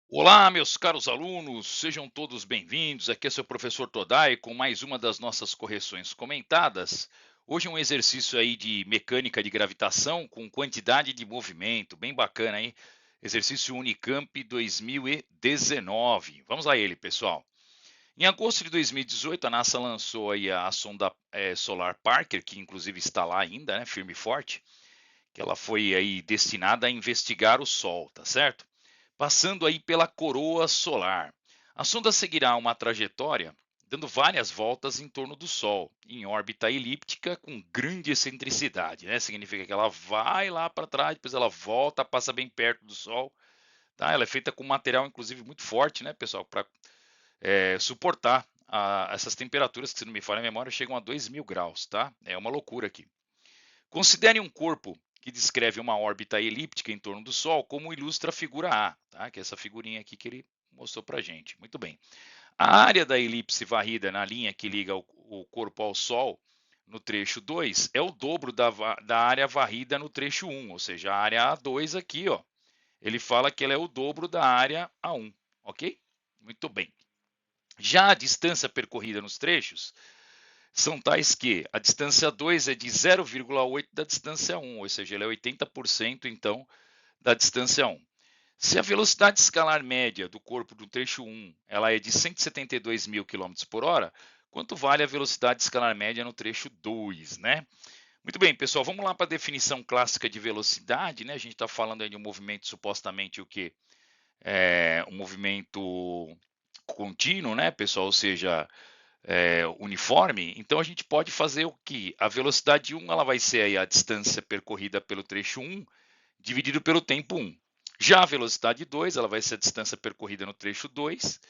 Olá, meus caros alunos, sejam todos bem-vindos. Aqui é seu professor Todai com mais uma das nossas correções comentadas. Hoje um exercício aí de mecânica de gravitação com quantidade de movimento, bem bacana, hein? Exercício Unicamp 2019. Vamos a ele, pessoal. Em agosto de 2018, a NASA lançou aí a sonda solar Parker, que inclusive está lá ainda, né, firme e forte, que ela foi aí destinada a investigar o Sol, tá certo? Passando aí pela coroa solar. A sonda seguirá uma trajetória dando várias voltas em torno do Sol, em órbita elíptica com grande excentricidade, né? Significa que ela vai lá para trás, depois ela volta, passa bem perto do Sol, tá? Ela é feita com material, inclusive, muito forte, né, pessoal, para suportar essas temperaturas que, se não me falha a memória, chegam a 2.000 graus, tá? É uma loucura aqui. Considere um corpo que descreve uma órbita elíptica em torno do Sol, como ilustra a figura A, tá? Que é essa figurinha aqui que ele mostrou para a gente. Muito bem. A área da elipse varrida na linha que liga o corpo ao Sol, no trecho 2, é o dobro da área varrida no trecho 1, ou seja, a área A2 aqui, ó. Ele fala que ela é o dobro da área A1, ok? Muito bem. Já a distância percorrida nos trechos são tais que a distância 2 é de 0,8 da distância 1, ou seja, ele é 80% então da distância 1. Se a velocidade escalar média do corpo do trecho 1 ela é de 172 mil km por hora, quanto vale a velocidade escalar média no trecho 2, né? Muito bem, pessoal, vamos lá para a definição clássica de velocidade, né? A gente está falando aí de um movimento supostamente o que? Um movimento contínuo, né, pessoal? Ou seja, uniforme, então a gente pode fazer o que? A velocidade 1 ela vai ser aí a distância percorrida pelo trecho 1 dividido pelo tempo 1. Já a velocidade 2 ela vai ser a distância percorrida no trecho 2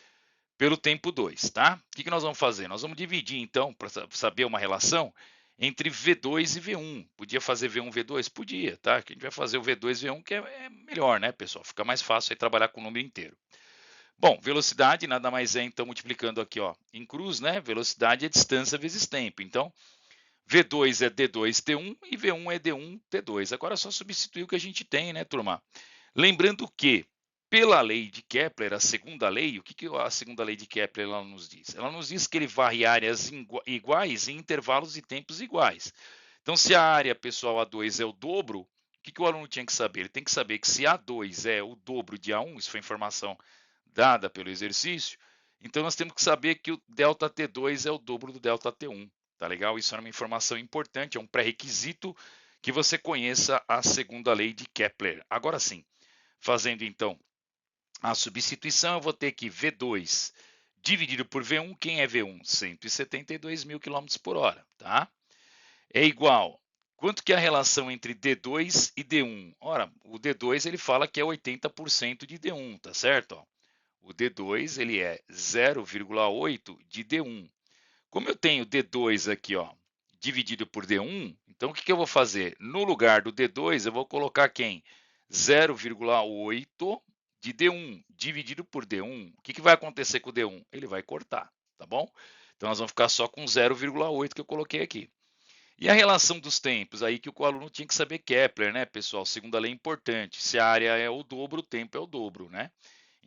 pelo tempo 2, tá? O que nós vamos fazer? Nós vamos dividir então, para saber uma relação, entre V2 e V1. Podia fazer V1, V2? Podia, tá? Que a gente vai fazer o V2, V1, que é melhor, né, pessoal? Fica mais fácil aí trabalhar com o número inteiro. Bom, velocidade nada mais é, então, multiplicando aqui, ó, em cruz, né? Velocidade é distância vezes tempo. Então, V2 é D2T1 e V1 é D1T2. Agora é só substituir o que a gente tem, né, turma? Lembrando que, pela lei de Kepler, a segunda lei, o que a segunda lei de Kepler ela nos diz? Ela nos diz que ele varre áreas iguais em intervalos de tempos iguais. Então, se a área, pessoal, A2 é o dobro, o que o aluno tinha que saber? Ele tem que saber que se A2 é o dobro de A1, isso foi informação dada pelo exercício, então nós temos que saber que o ΔT2 é o dobro do ΔT1, tá legal? Isso é uma informação importante, é um pré-requisito que você conheça a segunda lei de Kepler. Agora sim, fazendo então a substituição, eu vou ter que V2 dividido por V1, quem é V1? 172 mil km por hora, tá? É igual, quanto que é a relação entre D2 e D1? Ora, o D2 ele fala que é 80% de D1, tá certo? Ó, o D2 ele é 0,8 de D1. Como eu tenho D2 aqui, ó, dividido por D1, então o que eu vou fazer? No lugar do D2, eu vou colocar quem? 0,8 de D1 dividido por D1. O que vai acontecer com o D1? Ele vai cortar, tá bom? Então nós vamos ficar só com 0,8 que eu coloquei aqui. E a relação dos tempos, aí que o aluno tinha que saber Kepler, né, pessoal? Segunda lei importante. Se a área é o dobro, o tempo é o dobro, né?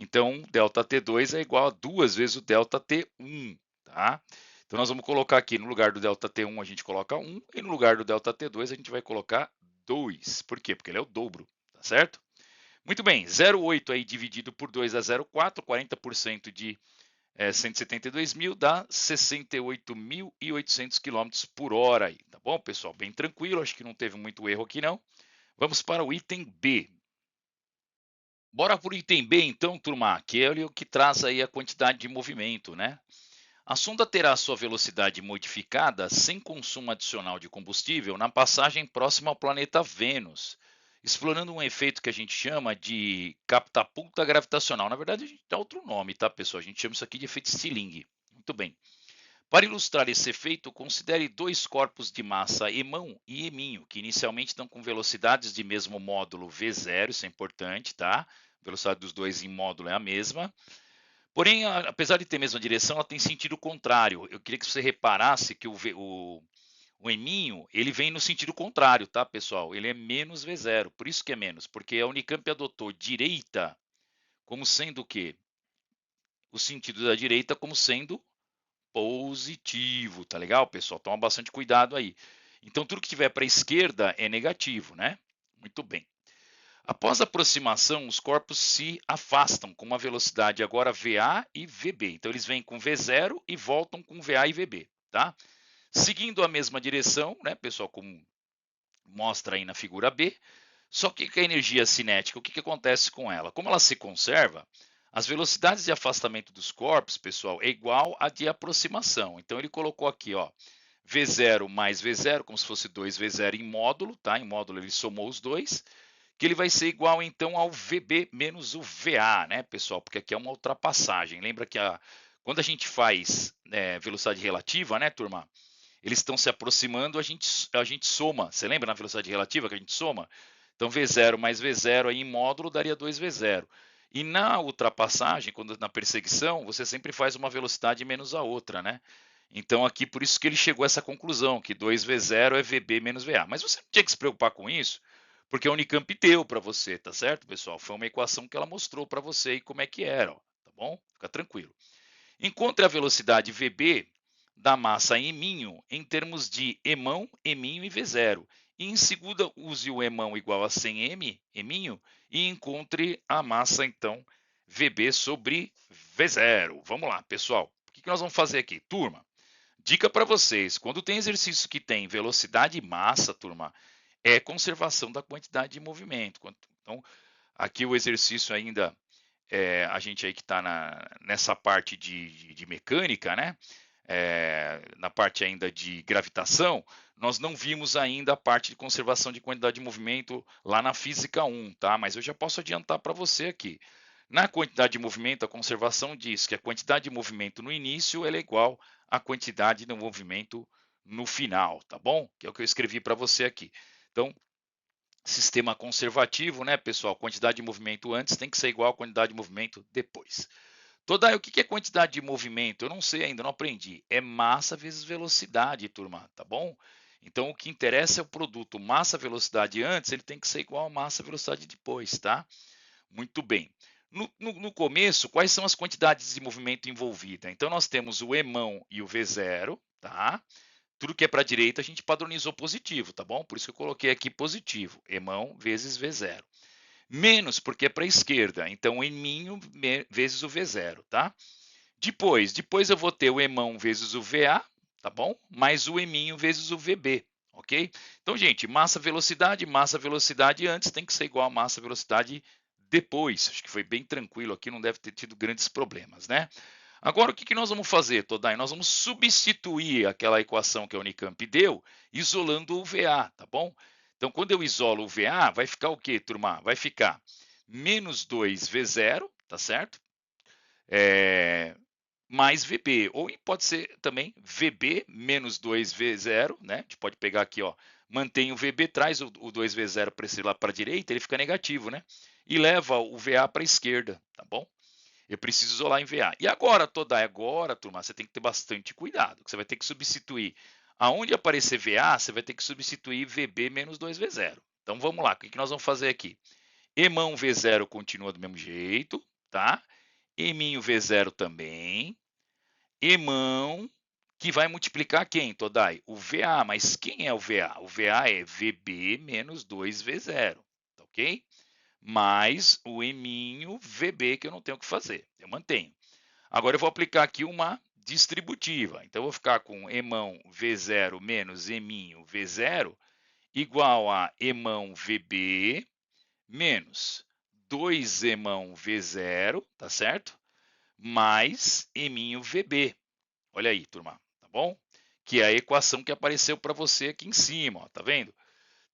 Então, ΔT2 é igual a 2 vezes o ΔT1, tá? Então, nós vamos colocar aqui, no lugar do ΔT1, a gente coloca 1, e no lugar do ΔT2, a gente vai colocar 2. Por quê? Porque ele é o dobro, tá certo? Muito bem, 0,8 aí dividido por 2 é 0,4, 40% de 172 mil dá 68.800 km por hora aí, tá bom, pessoal? Bem tranquilo, acho que não teve muito erro aqui não. Vamos para o item B. Bora para o item B então, turma, que é o que traz aí a quantidade de movimento, né? A sonda terá sua velocidade modificada sem consumo adicional de combustível na passagem próxima ao planeta Vênus, explorando um efeito que a gente chama de catapulta gravitacional. Na verdade, a gente dá outro nome, tá, pessoal? A gente chama isso aqui de efeito Stirling. Muito bem. Para ilustrar esse efeito, considere dois corpos de massa Emão e Eminho, que inicialmente estão com velocidades de mesmo módulo V0, isso é importante, tá? A velocidade dos dois em módulo é a mesma. Porém, apesar de ter a mesma direção, ela tem sentido contrário. Eu queria que você reparasse que o Eminho, ele vem no sentido contrário, tá, pessoal? Ele é menos V0, por isso que é menos, porque a Unicamp adotou direita como sendo o quê? O sentido da direita como sendo positivo, tá legal, pessoal? Toma bastante cuidado aí. Então, tudo que tiver para a esquerda é negativo, né? Muito bem. Após a aproximação, os corpos se afastam com uma velocidade agora VA e VB. Então, eles vêm com V0 e voltam com VA e VB, tá? Seguindo a mesma direção, né, pessoal, como mostra aí na figura B, só que a energia cinética, o que acontece com ela? Como ela se conserva, as velocidades de afastamento dos corpos, pessoal, é igual a de aproximação. Então, ele colocou aqui, ó, V0 mais V0, como se fosse 2V0 em módulo, tá? Em módulo ele somou os dois, que ele vai ser igual, então, ao VB menos o VA, né, pessoal? Porque aqui é uma ultrapassagem. Lembra que quando a gente faz velocidade relativa, né, turma? Eles estão se aproximando, a gente soma. Você lembra na velocidade relativa que a gente soma? Então, V0 mais V0 aí em módulo daria 2V0. E na ultrapassagem, quando na perseguição, você sempre faz uma velocidade menos a outra, né? Então, aqui, por isso que ele chegou a essa conclusão, que 2V0 é VB menos VA. Mas você não tinha que se preocupar com isso, porque a Unicamp deu para você, tá certo, pessoal? Foi uma equação que ela mostrou para você e como é que era, ó, tá bom? Fica tranquilo. Encontre a velocidade VB da massa eminho em termos de emão, eminho e V0. E em seguida, use o emão igual a 100m, eminho, e encontre a massa, então, VB sobre V0. Vamos lá, pessoal. O que nós vamos fazer aqui? Turma, dica para vocês. Quando tem exercício que tem velocidade e massa, turma, é conservação da quantidade de movimento. Então, aqui o exercício ainda a gente aí que está nessa parte de mecânica, né? Na parte ainda de gravitação, nós não vimos ainda a parte de conservação de quantidade de movimento lá na física 1, tá? Mas eu já posso adiantar para você aqui. Na quantidade de movimento, a conservação diz que a quantidade de movimento no início é igual à quantidade de movimento no final, tá bom? Que é o que eu escrevi para você aqui. Então, sistema conservativo, né, pessoal? Quantidade de movimento antes tem que ser igual à quantidade de movimento depois. Todai, o que é quantidade de movimento? Eu não sei ainda, não aprendi. É massa vezes velocidade, turma, tá bom? Então, o que interessa é o produto massa-velocidade antes, ele tem que ser igual a massa-velocidade depois, tá? Muito bem. No começo, quais são as quantidades de movimento envolvida? Então, nós temos o emão e o V0, tá? Tudo que é para a direita a gente padronizou positivo, tá bom? Por isso que eu coloquei aqui positivo, emão vezes V0. Menos porque é para a esquerda, então eminho vezes o V0, tá? Depois eu vou ter o emão vezes o VA, tá bom? Mais o eminho vezes o VB, ok? Então, gente, massa-velocidade antes tem que ser igual a massa-velocidade depois. Acho que foi bem tranquilo aqui, não deve ter tido grandes problemas, né? Agora, o que nós vamos fazer, Todai? Nós vamos substituir aquela equação que a Unicamp deu, isolando o VA, tá bom? Então, quando eu isolo o VA, vai ficar o quê, turma? Vai ficar menos 2V0, tá certo? Mais VB, ou pode ser também VB menos 2V0, né? A gente pode pegar aqui, ó, mantém o VB, traz o 2V0 para esse lá para a direita, ele fica negativo, né? E leva o VA para a esquerda, tá bom? Eu preciso isolar em VA. E agora, turma, você tem que ter bastante cuidado, que você vai ter que substituir. Aonde aparecer VA, você vai ter que substituir VB menos 2V0. Então vamos lá, o que nós vamos fazer aqui? Emão V0 continua do mesmo jeito, tá? Eminho V0 também. Emão, que vai multiplicar quem, Todai? O VA, mas quem é o VA? O VA é VB menos 2V0, tá ok? Mais o eminho VB, que eu não tenho o que fazer, eu mantenho. Agora eu vou aplicar aqui uma distributiva, então eu vou ficar com emão V0 menos eminho V0 igual a emão VB menos 2 emão V0, tá certo? Mais eminho VB. Olha aí, turma, tá bom? Que é a equação que apareceu para você aqui em cima, ó, tá vendo?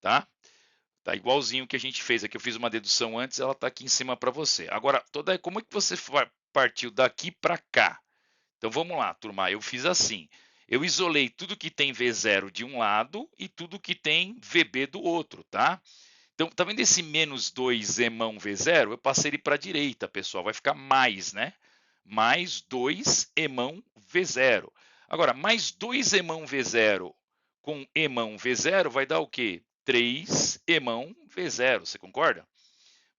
Tá? Tá igualzinho que a gente fez aqui. Eu fiz uma dedução antes, ela tá aqui em cima para você. Agora, como é que você partiu daqui para cá? Então vamos lá, turma. Eu fiz assim. Eu isolei tudo que tem V0 de um lado e tudo que tem VB do outro, tá? Então, tá vendo esse menos 2 emão V0? Eu passei ele para a direita, pessoal. Vai ficar mais, né? Mais 2 emão V0. Agora, mais 2 emão V0 com emão V0 vai dar o quê? 3 emão V0. Você concorda?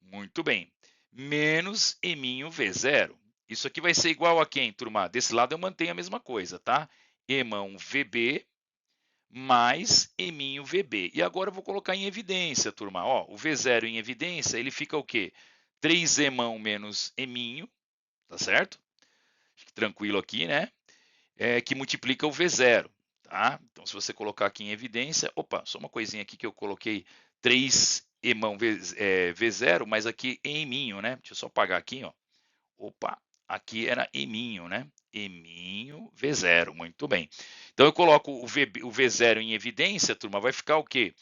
Muito bem. menos E'(V0). Isso aqui vai ser igual a quem, turma? Desse lado eu mantenho a mesma coisa, tá? E⁻VB mais E'(VB). E agora eu vou colocar em evidência, turma. Ó, o V0 em evidência, ele fica o quê? 3E' menos E', tá certo? Fique tranquilo aqui, né? Que multiplica o V0, tá? Então, se você colocar aqui em evidência... Opa, só uma coisinha aqui que eu coloquei 3E⁻V0, mas aqui E', né? Deixa eu só apagar aqui, ó. Opa, aqui era E', né? E'(V0), muito bem. Então, eu coloco o V0 em evidência, turma, vai ficar o quê?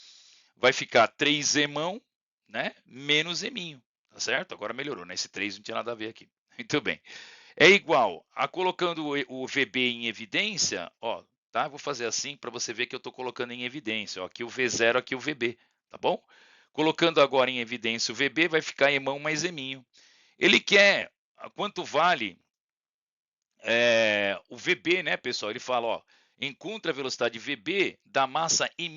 Vai ficar 3E', né? Menos E', tá certo? Agora melhorou, né? Esse 3 não tinha nada a ver aqui. Muito bem. É igual a colocando o VB em evidência, ó, tá? Vou fazer assim para você ver que eu estou colocando em evidência. Ó, aqui o V0, aqui o VB, tá bom? Colocando agora em evidência o VB, vai ficar E' mais E'. Ele quer quanto vale o VB, né, pessoal? Ele fala, ó, encontra a velocidade VB da massa E'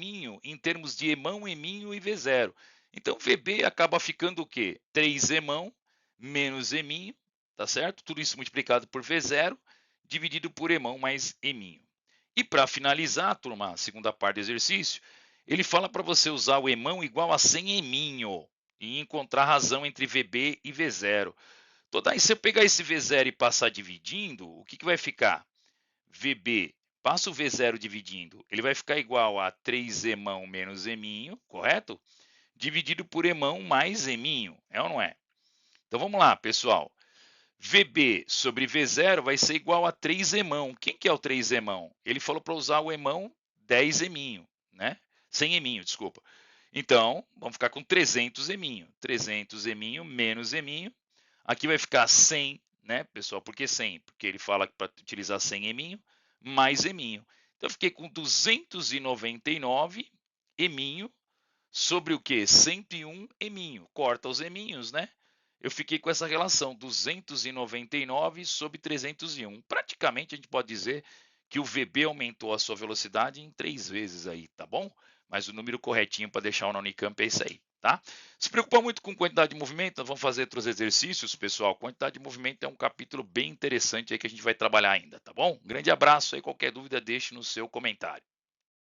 em termos de E', E' e V0. Então, VB acaba ficando o quê? 3E' menos E', tá certo? Tudo isso multiplicado por V0, dividido por E' mais E'. E para finalizar, turma, a segunda parte do exercício, ele fala para você usar o E' igual a 100 E' e encontrar a razão entre VB e V0. Toda, se eu pegar esse V0 e passar dividindo, o que vai ficar? VB, passa o V0 dividindo, ele vai ficar igual a 3E' menos E', correto? Dividido por E' mais E', é ou não é? Então vamos lá, pessoal. VB sobre V0 vai ser igual a 3E'. Quem que é o 3E'? Ele falou para usar o E' 10E', né? 100E', desculpa. Então, vamos ficar com 300E'. 300E' menos E'. Aqui vai ficar 100, né, pessoal? Por que 100? Porque ele fala para utilizar 100E' mais E'. Então, eu fiquei com 299E' sobre o quê? 101E'. Corta os E', né? Eu fiquei com essa relação, 299 sobre 301. Praticamente, a gente pode dizer que o VB aumentou a sua velocidade em 3 vezes aí, tá bom? Mas o número corretinho para deixar na Unicamp é isso aí, tá? Se preocupa muito com quantidade de movimento, nós vamos fazer outros exercícios, pessoal. Quantidade de movimento é um capítulo bem interessante aí que a gente vai trabalhar ainda, tá bom? Um grande abraço aí, qualquer dúvida deixe no seu comentário.